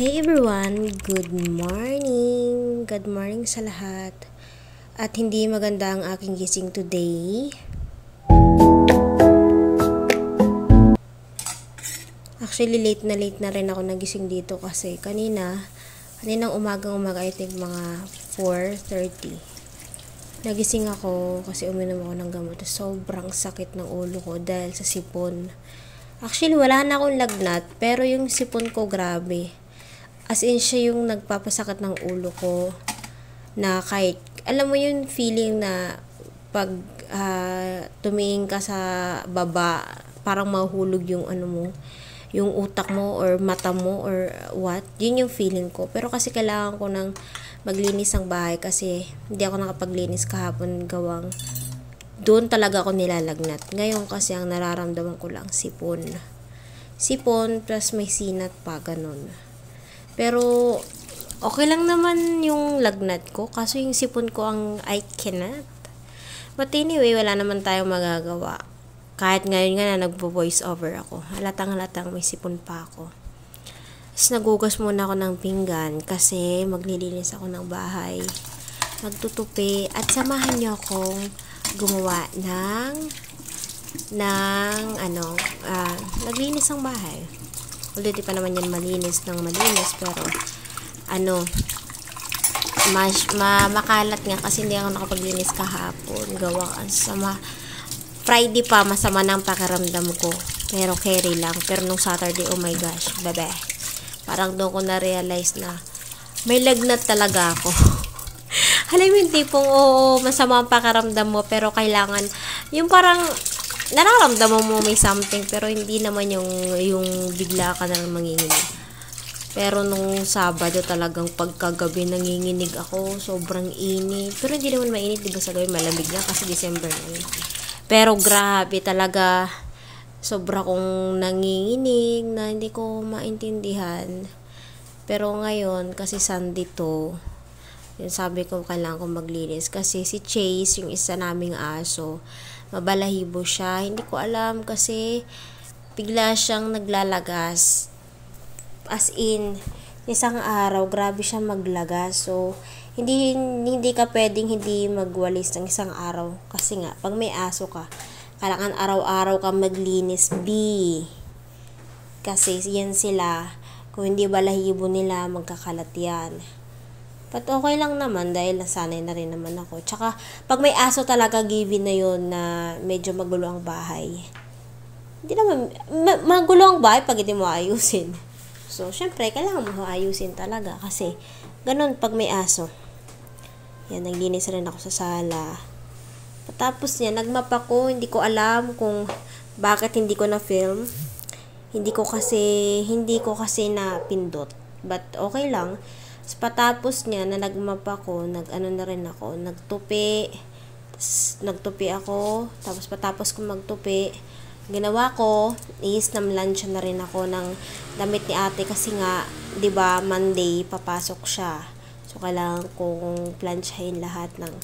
Hey everyone! Good morning! Good morning sa lahat. At hindi maganda ang aking gising today. Actually, late na rin ako nagising dito kasi kaninang umaga, I think mga 4:30. Nagising ako kasi uminom ako ng gamot. Sobrang sakit ng ulo ko dahil sa sipon. Actually, wala na akong lagnat, pero yung sipon ko grabe. As in, siya yung nagpapasakit ng ulo ko na kahit, alam mo yung feeling na pag tumingin ka sa baba, parang mahulog yung yung utak mo or mata mo or what. Yun yung feeling ko. Pero kasi kailangan ko ng maglinis ng bahay kasi hindi ako nakapaglinis kahapon gawang doon talaga ako nilalagnat. Ngayon kasi ang nararamdaman ko lang sipon. Sipon plus may sinat pa, ganun. Pero, okay lang naman yung lagnat ko. Kaso yung sipon ko ang I cannot. But anyway, wala naman tayong magagawa. Kahit ngayon nga na nagpo-voice over ako. Halatang may sipon pa ako. Tapos nagugas muna ako ng pinggan kasi maglilinis ako ng bahay. Magtutupi at samahan niyo akong gumawa ng naglinis ng bahay. Although di pa naman yan malinis, pero makalat nga kasi hindi ako nakapaglinis kahapon. Gawa sama Friday pa, masama ng pakiramdam ko, pero carry lang. Pero nung Saturday, oh my gosh, bebe, parang doon ko na-realize na may lagnat talaga ako. Alam mo yung tipong masama ang pakiramdam mo, pero kailangan yung parang nararamdaman mo may something, pero hindi naman yung bigla ka na manginginig. Pero nung Sabado talagang pagkagabi nanginginig ako, sobrang init. Pero hindi naman mainit, diba sa gabi malamig na kasi December na yun. Pero grabe talaga, sobra kong nanginginig na hindi ko maintindihan. Pero ngayon, kasi Sunday to, yun sabi ko kailangan kong maglinis kasi si Chase, yung isa naming aso, mabalahibo siya. Hindi ko alam kasi bigla siyang naglalagas. As in, isang araw, grabe siya maglagas. So, hindi ka pwedeng hindi magwalis ng isang araw. Kasi nga, pag may aso ka, kailangan araw-araw ka maglinis, B. Kasi yan sila. Kung hindi balahibo nila, magkakalat yan. But okay lang naman dahil nasanay na rin naman ako. Tsaka, pag may aso talaga, given na yun na medyo magulo ang bahay. Hindi naman, magulo ang bahay pag hindi mo ayusin. So, syempre, kailangan mo ayusin talaga kasi ganun pag may aso. Yan, naglinis rin ako sa sala. Patapos niya, nagmap ako. Hindi ko alam kung bakit hindi ko na-film. Hindi ko kasi na pindot. But okay lang. Patapos niya, na nagmap ako, na rin ako, nagtupi ako, tapos patapos ko magtupi, ginawa ko is namlansya na rin ako ng damit ni ate kasi nga, 'di ba, Monday papasok siya. So kailangan kong plansyahin lahat ng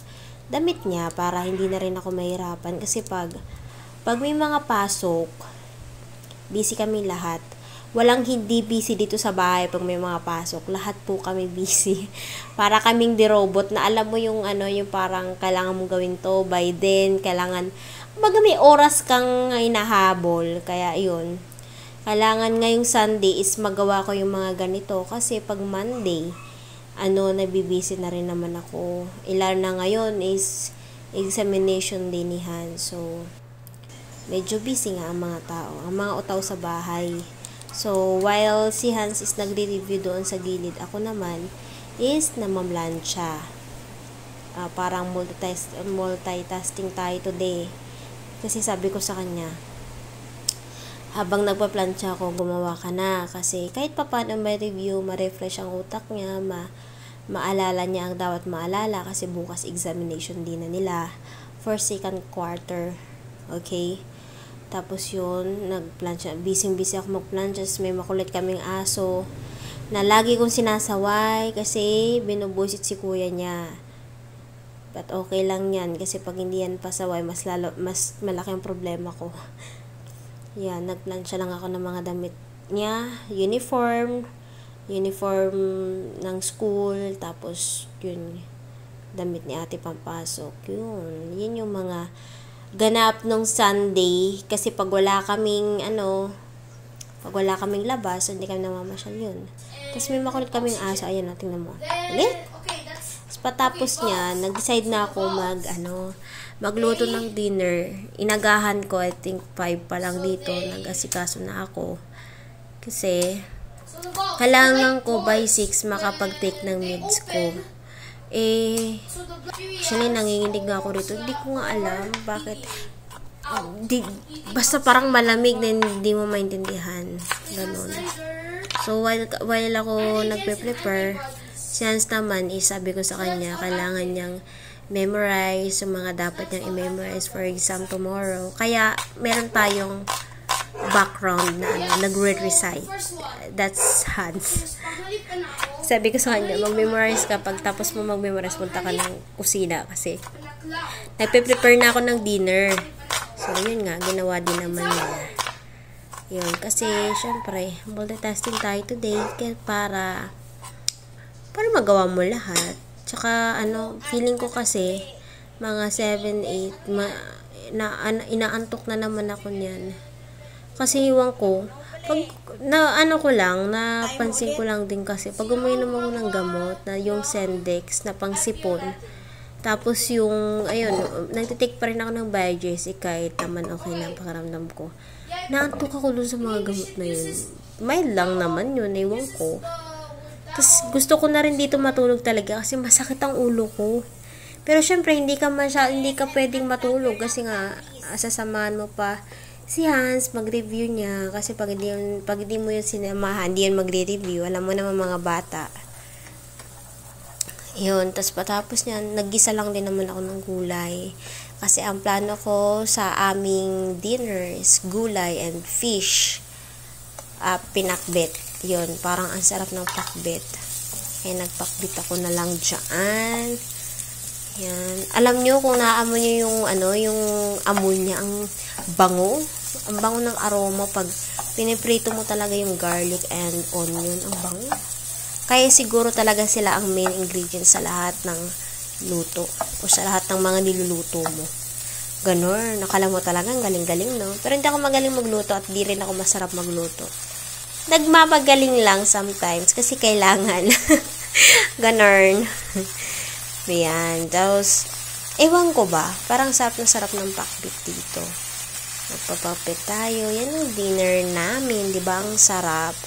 damit niya para hindi na rin ako mahirapan kasi pag may mga pasok, busy kami lahat. Walang hindi busy dito sa bahay pag may mga pasok. Lahat po kami busy. Para kaming di-robot na alam mo yung yung parang kailangan mong gawin to by then. Kailangan, baga may oras kang hinahabol. Kaya yun. Kailangan ngayong Sunday is magawa ko yung mga ganito. Kasi pag Monday, nabibisi na rin naman ako. Ilan na ngayon is examination day ni Han. So, medyo busy nga ang mga tao. Ang mga utaw sa bahay. So, while si Hans is nagre-review doon sa gilid, ako naman is namamlansya. Parang multitasking tayo today. Kasi sabi ko sa kanya, habang nagpa-plansya ako, gumawa ka na. Kasi kahit pa paano may review, ma-refresh ang utak niya, maalala niya ang dapat maalala kasi bukas examination din na nila for second quarter. Okay? Tapos yun, nagplansya. Busy ako magplansya. May makulit kaming aso na lagi kong sinasaway kasi binubusit si kuya niya. But okay lang yan kasi pag hindi yan pasaway, mas malaki ang problema ko. Yan, nagplansya lang ako ng mga damit niya, uniform, uniform ng school, tapos yun, damit ni ate pampasok. Yun yung mga ganap nung Sunday. Kasi pag wala kaming, labas, hindi kami namamasyal yun. Tapos may makulit kaming aso. Ayan, tingnan mo. Ulit? Tapos patapos niya, nag-decide na ako magluto ng dinner. Inagahan ko, I think 5 pa lang dito. Nag-asikaso na ako. Kasi, kailangan ko by 6 makapag-take ng meds ko. Actually, nanginginig nga ako rito. Hindi ko nga alam bakit. Basta parang malamig na hindi mo maintindihan. Ganun. So, while ako nagpe-prepare, chance naman, sabi ko sa kanya, kailangan niyang memorize yung mga dapat niyang i-memorize for exam tomorrow. Kaya, meron tayong background na nagre-recite. That's Hans. Sabi ko sa kanya, mag-memorize ka. Pag tapos mo mag-memorize, punta ka ng kusina kasi nagpe-prepare na ako ng dinner. So, yun nga, ginawa din naman niya. Yun, kasi, syempre, multitasking tayo today para magawa mo lahat. Tsaka, feeling ko kasi, mga 7, 8, inaantok na naman ako niyan. Kasi iwan ko, napansin ko lang din kasi, pag uminom ako ng gamot, na yung Sendex, na pangsipon, tapos yung, nagtitake pa rin ako ng Biogesic kahit naman okay na ang pakiramdam ko. Naantok ako dun sa mga gamot na yun. Mild lang naman yun, ewan ko. Tapos gusto ko na rin dito matulog talaga kasi masakit ang ulo ko. Pero syempre, hindi ka pwedeng matulog kasi nga, sasamahan mo pa si Hans, mag-review niya. Kasi pag hindi mo yun sinamahan, hindi yun magre-review. Alam mo naman mga bata. Yun, tapos patapos niyan, naggisa lang din naman ako ng gulay. Kasi ang plano ko sa aming dinner is gulay and fish. Pinakbet. Yun, parang ang sarap ng pakbet. Kaya nagpakbet ako na lang dyan. Yan. Alam nyo kung naamoy nyo yung amoy niya, ang bango. Ang bango ng aroma pag piniprito mo talaga yung garlic and onion. Ang bango. Kaya siguro talaga sila ang main ingredients sa lahat ng luto o sa lahat ng mga niluluto mo. Ganon. Nakala mo talaga ang galing-galing, no? Pero hindi ako magaling magluto at di rin ako masarap magluto. Nagmamagaling lang sometimes kasi kailangan. Ganon. Ayan. Tapos, ewan ko ba, parang sarap na sarap ng pakbit dito. Magpapakbit tayo. Yan ang dinner namin. Di ba? Ang sarap.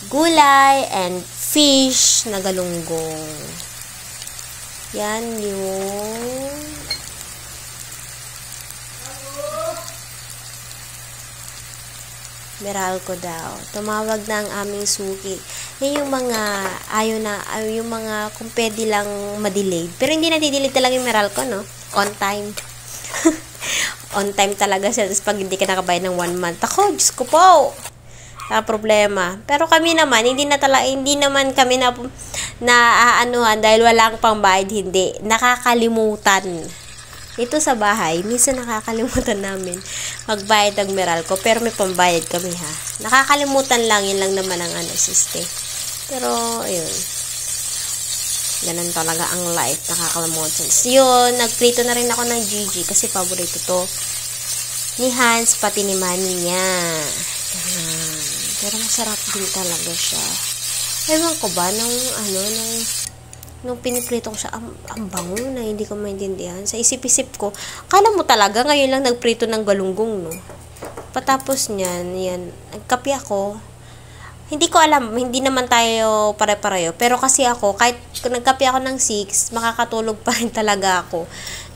Gulay and fish na galunggong. Yan yung Meralco daw. Tumawag na ang aming suki. Yan yung mga yung mga kung pwede lang ma-delay. Pero hindi na-delay talaga yung Meralco, no? On time. On time talaga siya. Tapos pag hindi ka nakabayad ng 1 month, ako, Diyos ko po! Problema. Pero kami naman, hindi naman kami naaanuhan dahil walang pangbayad, hindi. Nakakalimutan. Ito sa bahay, minsan nakakalimutan namin magbayad ng Meralco, pero may pambayad kami, ha. Nakakalimutan lang, yun lang naman ang siste. Pero, ayun. Ganun talaga ang life, nakakalimutan. So, yun, nagprito na rin ako ng Gigi kasi paborito to ni Hans, pati ni Manny niya. Ganun. Pero masarap din talaga siya. Ewan ko ba, nung piniprito ko siya, ang bango na hindi ko maintindihan. Sa isip-isip ko, akala mo talaga ngayon lang nagprito ng galunggong, no? Patapos niyan, yan, nagkape ako. Hindi ko alam, hindi naman tayo pare-pareho. Pero kasi ako, kahit nagkape ako ng 6, makakatulog pa rin talaga ako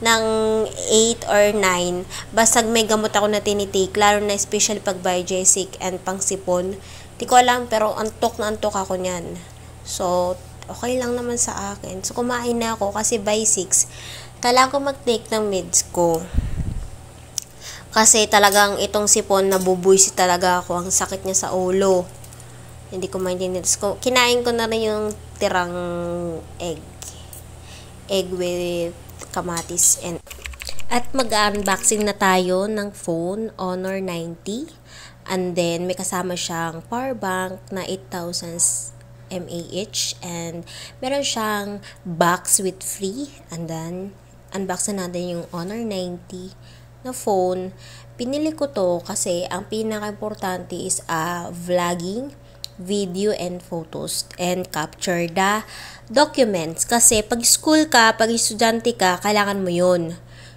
ng 8 or 9. Basta may gamot ako na tinitake, lalo na especially pag Biogesic and pangsipon. Hindi ko alam, pero antok na antok ako niyan. So, okay lang naman sa akin. So, kumain na ako kasi by 6, kailangan ko mag-take ng meds ko. Kasi talagang itong sipon, nabubuisit talaga ako. Ang sakit niya sa ulo. Hindi ko maintindihan. Kinain ko na rin yung tirang egg. Egg with kamatis and at mag-unboxing na tayo ng phone Honor 90. And then may kasama siyang power bank na 8,000 MAH, and meron siyang box with free, and then unbox na natin yung Honor 90 na phone. Pinili ko to kasi ang pinaka-importante is vlogging, video and photos, and capture the documents. Kasi pag school ka, pag estudyante ka, kailangan mo yun.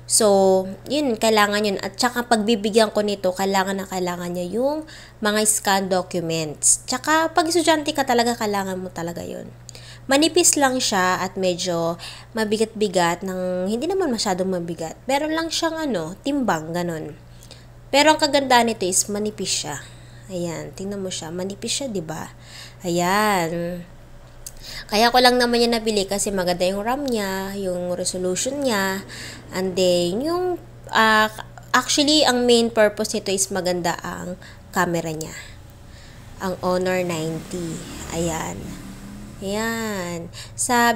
So, yun, kailangan yun. At saka pagbibigyan ko nito, kailangan niya yung mga scan documents. Tsaka pag estudyante ka talaga, kailangan mo talaga yun. Manipis lang siya at medyo mabigat-bigat, hindi naman masyadong mabigat. Meron lang siyang timbang, ganun. Pero ang kagandaan nito is manipis siya. Ayan, tingnan mo siya. Manipis siya, 'di ba? Ayan. Kaya ko lang naman yan nabili kasi maganda yung RAM niya, yung resolution niya, and then yung actually ang main purpose nito is maganda ang camera niya. Ang Honor 90. Ayan. Ayan.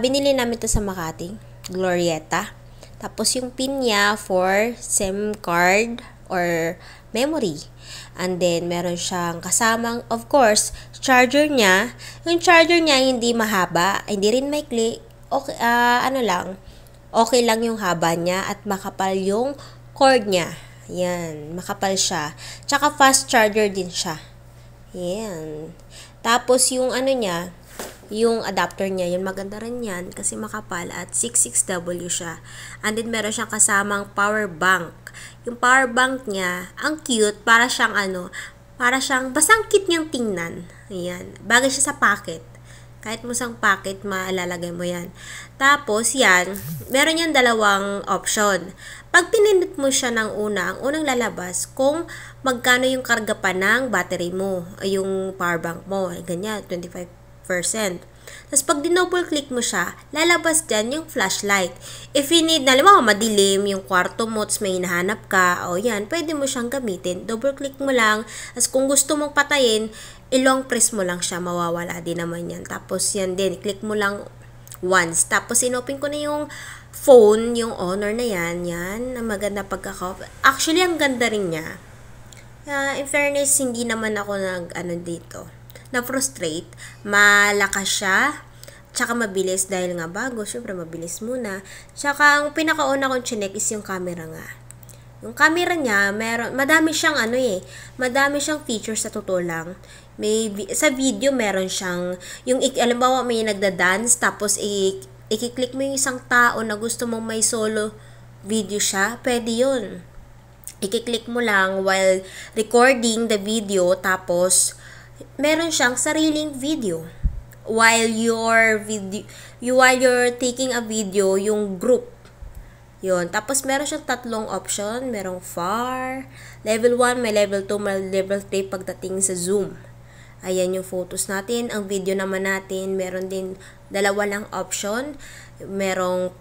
Binili namin to sa Makati, Glorieta. Tapos yung pin niya for SIM card or memory. And then, meron siyang kasamang, of course, charger niya. Yung charger niya hindi mahaba, hindi rin maikli. Okay, okay lang yung haba niya at makapal yung cord niya. Yan, makapal siya. Tsaka fast charger din siya. Yan. Tapos yung niya, yung adapter niya, yun maganda rin yan kasi makapal at 66W siya. And then meron siyang kasamang power bank. Yung power bank niya, ang cute, para siyang basta ang cute niyang tingnan. Ayan. Bagay siya sa pocket. Kahit mo sang pocket, maalalagay mo yan. Tapos yan, meron yan dalawang option. Pag pinindot mo siya ng ang unang lalabas kung magkano yung karga pa ng battery mo, yung power bank mo. Ganyan, 25%. Tapos pag dinouble click mo siya, lalabas dyan yung flashlight. If you need, madilim yung kwarto mo, tapos may hinahanap ka, yan, pwede mo siyang gamitin. Double click mo lang, tapos kung gusto mong patayin, i-long press mo lang siya, mawawala din naman yan. Tapos yan din, click mo lang once. Tapos inopen ko na yung phone, yung Honor na yan, maganda Actually, ang ganda rin niya. In fairness, hindi naman ako dito na-frustrate, malakas siya, tsaka mabilis dahil nga bago, syempre mabilis muna. Tsaka ang pinakauna kong chinek is yung camera nga. Yung camera niya, madami siyang madami siyang features sa totoo lang. Sa video meron siyang, alambawa may nagda-dance, tapos i-click mo yung isang tao na gusto mong may solo video siya, pwede yun. I-click mo lang while recording the video, tapos meron siyang sariling video while you're taking a video, yung group yun. Tapos meron siyang tatlong option, merong far, level 1, may level 2, may level 3 pagdating sa zoom. Ayan yung photos natin. Ang video naman natin, meron din dalawa lang option, merong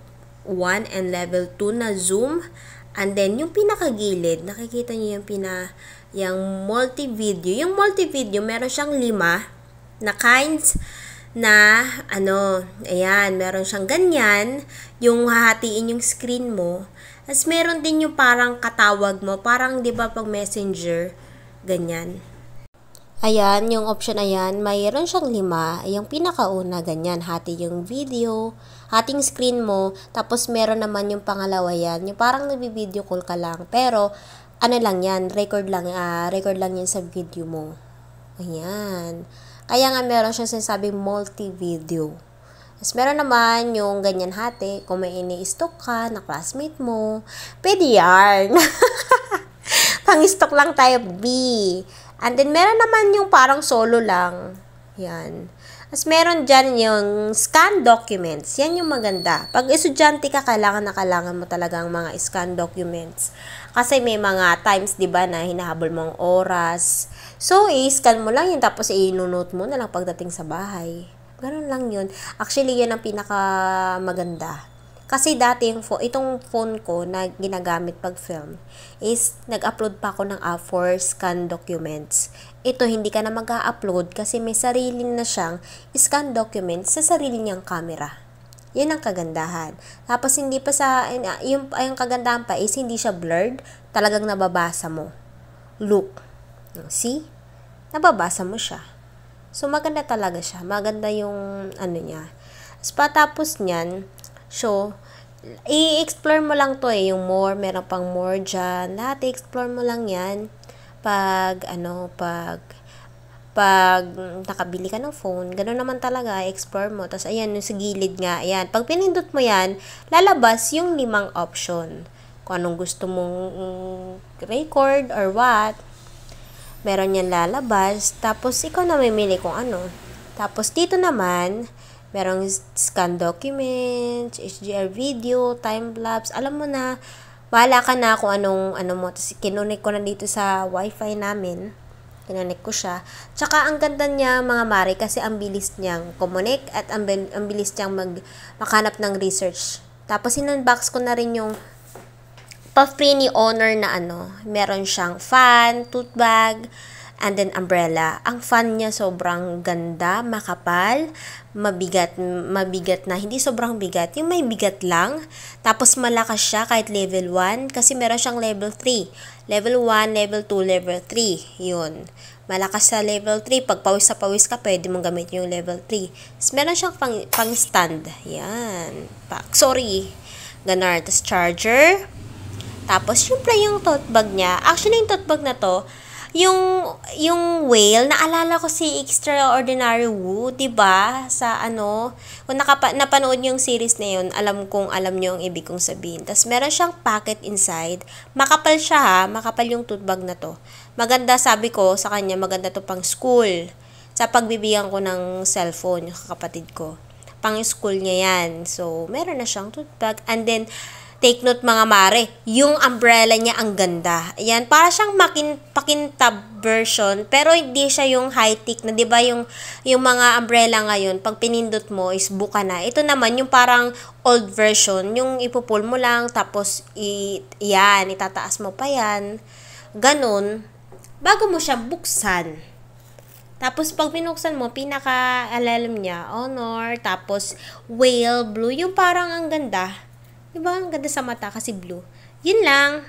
1 and level 2 na zoom. And then, yung pinakagilid, nakikita niyo yung multi-video. Yung multi-video, meron siyang 5 na kinds na, ayan, meron siyang ganyan, yung hahatiin yung screen mo. As meron din yung parang katawag mo, parang, di ba, pag messenger, ganyan. Ayan, yung option na yan, mayroon siyang 5. Yung pinakauna, ganyan, hati yung video, hating screen mo, tapos meron naman yung pangalawa yan, yung parang nagbi-video call ka lang, pero, lang yan, record lang yan sa video mo. Ayan. Kaya nga meron siyang sinasabing multi-video. Tapos meron naman yung ganyan hati, kung may ini-stock ka na classmate mo, pwede yarn. Pang-stock lang tayo, B. And then, meron naman yung parang solo lang. Yan. Tapos, meron dyan yung scan documents. Yan yung maganda. Pag estudyante ka, kailangan mo talagang mga scan documents. Kasi may mga times, di ba, na hinahabol mong oras. So, i-scan mo lang yun. Tapos, i-note mo na lang pagdating sa bahay. Ganun lang yun. Actually, yun ang pinaka maganda. Kasi dati itong phone ko na ginagamit pag film is nag-upload pa ako ng app for scan documents. Ito hindi ka na mag-upload kasi may sarili na siyang scan documents sa sarili niyang camera. Yan ang kagandahan. Tapos hindi pa yung kagandahan pa is hindi siya blurred, talagang nababasa mo. Look. See? Nababasa mo siya. So, maganda talaga siya. Maganda yung ano niya. Tapos niyan, so, i-explore mo lang to yung more, meron pang more dyan. Lahat i-explore mo lang yan. Pag nakabili ka ng phone, gano'n naman talaga, explore mo. Tapos, ayan, yung sa gilid nga, ayan. Pag pinindot mo yan, lalabas yung 5 option. Kung anong gusto mong record or what. Meron yan lalabas. Tapos, ikaw na mamili kung ano. Tapos, dito naman, merong scan documents, HDR video, time-lapse. Alam mo na, bahala ka na kung anong ano mo. Tapos, kinunik ko na dito sa wifi namin. Kinunik ko siya. Tsaka, ang ganda niya, mga mare, kasi ang bilis niyang kumunik at ang bilis niyang makanap ng research. Tapos, in-unbox ko na rin yung pa-free ni owner na ano. Meron siyang fan, tote bag, and then umbrella. Ang fan niya sobrang ganda, makapal, mabigat na, hindi sobrang bigat, yung may bigat lang. Tapos malakas siya kahit level 1 kasi meron siyang level 3. Level 1, level 2, level 3. Yun. Malakas sa level 3. Pag pawis sa pawis ka, pwede mong gamitin yung level 3. Tapos meron siyang pang stand. Yan. Ganar. Tapos charger. Tapos, syempre, yung tote bag niya. Actually, yung tote bag na to, yung whale, naalala ko si Extraordinary Woo, 'di ba? Sa ano, kung napanood niyo yung series na yun, alam niyo ang ibig kong sabihin. Tapos meron siyang pocket inside. Makapal siya ha, makapal yung tote bag na to. Maganda, sabi ko sa kanya, maganda to pang school. Sa pagbibigyan ko ng cellphone, yung kapatid ko. Pang school niya yan. So, meron na siyang tote bag. And then, take note mga mare, yung umbrella niya ang ganda. Ayan, para siyang pakintab version, pero hindi siya yung high-tech na, 'di ba, yung mga umbrella ngayon, pag pinindot mo is buka na. Ito naman yung parang old version, yung ipupull mo lang tapos itataas mo pa yan. Ganun, bago mo siya buksan. Tapos, pag binuksan mo, pinaka-alalim niya, Honor, tapos, whale blue, yung parang ang ganda. Diba? Ang ganda sa mata kasi blue. Yun lang.